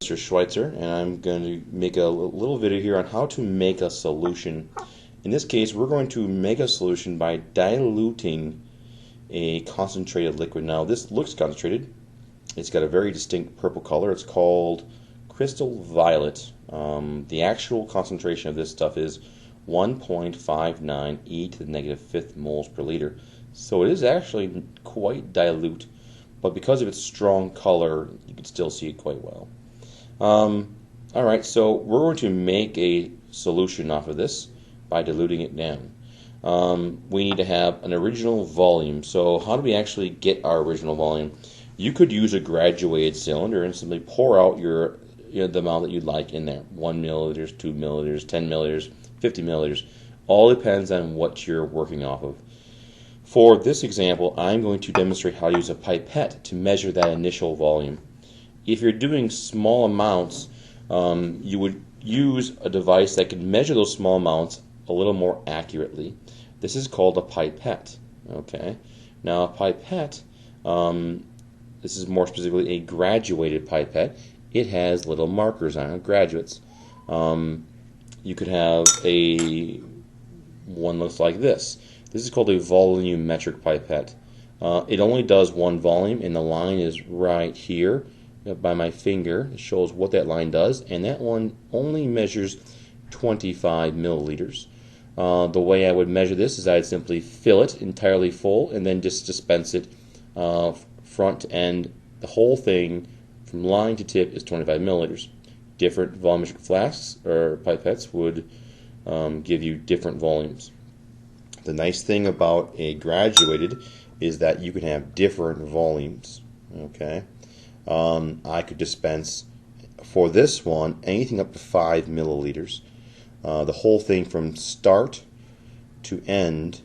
Mr. Schweitzer, and I'm going to make a little video here on how to make a solution. In this case, we're going to make a solution by diluting a concentrated liquid. Now, this looks concentrated. It's got a very distinct purple color. It's called crystal violet. The actual concentration of this stuff is 1.59 e to the negative fifth moles per liter. So it is actually quite dilute, but because of its strong color, you can still see it quite well. Alright, so we're going to make a solution off of this by diluting it down. We need to have an original volume. So how do we actually get our original volume? You could use a graduated cylinder and simply pour out the amount that you'd like in there. 1 milliliters, 2 milliliters, 10 milliliters, 50 milliliters. All depends on what you're working off of. For this example, I'm going to demonstrate how to use a pipette to measure that initial volume. If you're doing small amounts, you would use a device that can measure those small amounts a little more accurately. This is called a pipette. Okay. Now, a pipette, this is more specifically a graduated pipette. It has little markers on it, graduates. You could have one looks like this. This is called a volumetric pipette. It only does one volume, and the line is right here by my finger. It shows what that line does, and that one only measures 25 milliliters. The way I would measure this is I'd simply fill it entirely full and then just dispense it front to end. The whole thing from line to tip is 25 milliliters. Different volumetric flasks or pipettes would give you different volumes. The nice thing about a graduated is that you can have different volumes. Okay, I could dispense for this one anything up to 5 milliliters. The whole thing from start to end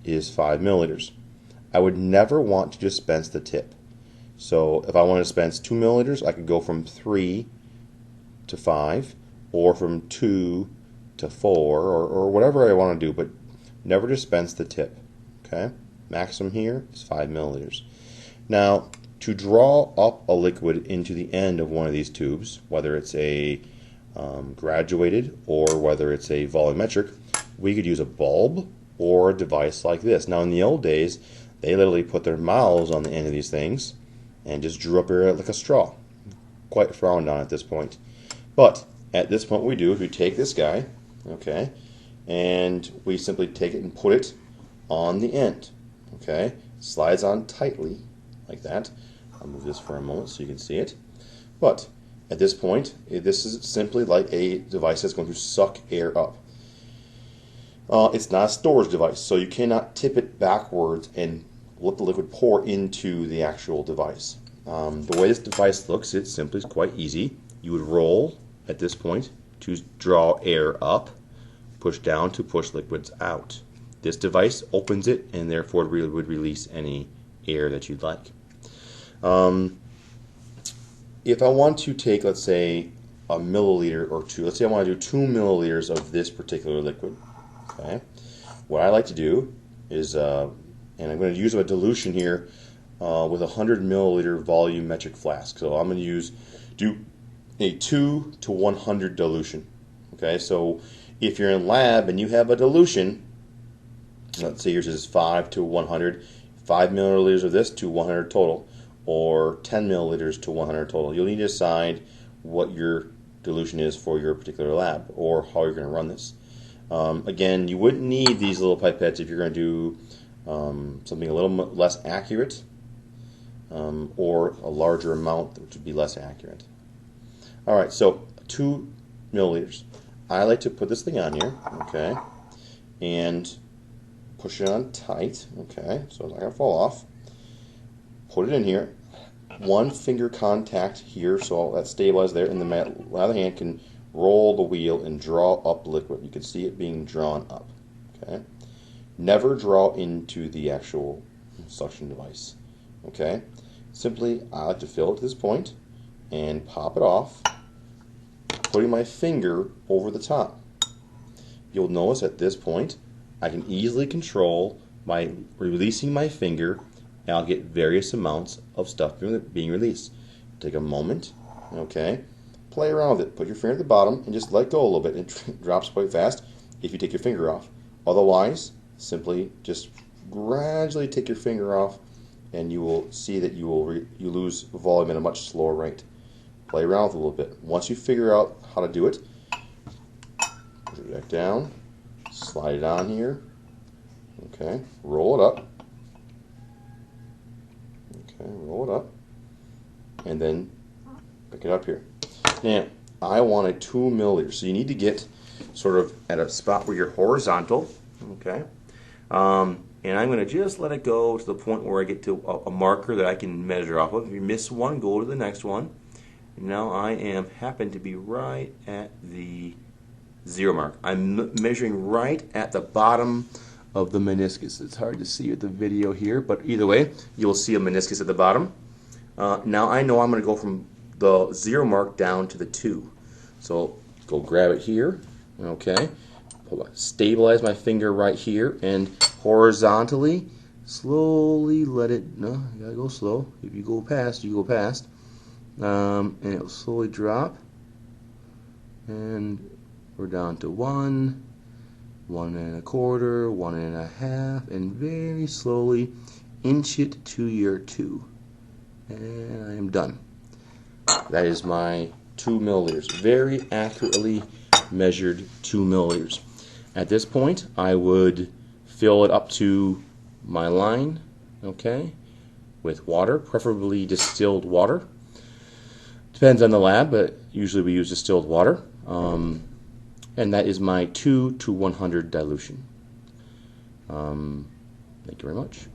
is 5 milliliters. I would never want to dispense the tip. So if I want to dispense 2 milliliters, I could go from 3 to 5, or from 2 to 4, or whatever I want to do, but never dispense the tip. Okay, maximum here is 5 milliliters. Now, to draw up a liquid into the end of one of these tubes, whether it's a graduated or whether it's a volumetric, we could use a bulb or a device like this. Now, in the old days, they literally put their mouths on the end of these things and just drew up here like a straw. Quite frowned on at this point. But at this point, what we do is we take this guy, okay, and we simply take it and put it on the end. Okay, slides on tightly like that. I'll move this for a moment so you can see it. But at this point, this is simply like a device that's going to suck air up. It's not a storage device, so you cannot tip it backwards and let the liquid pour into the actual device. The way this device looks, it simply is quite easy. You would roll at this point to draw air up, push down to push liquids out. This device opens it and therefore would release any air that you'd like. If I want to take, let's say, a milliliter or two, let's say I want to do 2 milliliters of this particular liquid. Okay, what I like to do is, and I'm going to use a dilution here with a 100 milliliter volumetric flask. So I'm going to do a 2 to 100 dilution. Okay, so if you're in lab and you have a dilution, let's say yours is 5 to 100, 5 milliliters of this to 100 total, or 10 milliliters to 100 total. You'll need to decide what your dilution is for your particular lab or how you're going to run this. Again, you wouldn't need these little pipettes if you're going to do something a little less accurate or a larger amount, which would be less accurate. Alright, so 2 milliliters. I like to put this thing on here, okay, and push it on tight, okay, so it's not going to fall off. Put it in here. One finger contact here, so that stabilizes there, and the other hand can roll the wheel and draw up liquid. You can see it being drawn up. Okay. Never draw into the actual suction device. Okay. Simply, I like to fill it to this point and pop it off, putting my finger over the top. You'll notice at this point, I can easily control by releasing my finger, and I'll get various amounts of stuff being released. Take a moment, okay, play around with it. Put your finger at the bottom and just let go a little bit. It drops quite fast if you take your finger off. Otherwise, simply just gradually take your finger off, and you will see that you lose volume at a much slower rate. Play around with it a little bit. Once you figure out how to do it, put it back down, slide it on here. Okay, roll it up. Okay, roll it up, and then pick it up here. Now, I want a 2 milliliter, so you need to get sort of at a spot where you're horizontal. Okay, and I'm going to just let it go to the point where I get to a marker that I can measure off of. If you miss one, go to the next one. And now I happen to be right at the 0 mark. I'm measuring right at the bottom of the meniscus. It's hard to see with the video here, but either way, you'll see a meniscus at the bottom. Now I know I'm going to go from the 0 mark down to the 2. So go grab it here, okay, stabilize my finger right here, and horizontally, slowly let it, no, you gotta go slow. If you go past, you go past. And it will slowly drop, and we're down to 1, 1 1/4, 1 1/2, and very slowly inch it to your 2. And I am done. That is my 2 milliliters. Very accurately measured 2 milliliters. At this point, I would fill it up to my line, okay, with water, preferably distilled water. Depends on the lab, but usually we use distilled water. And that is my 2 to 100 dilution. Thank you very much.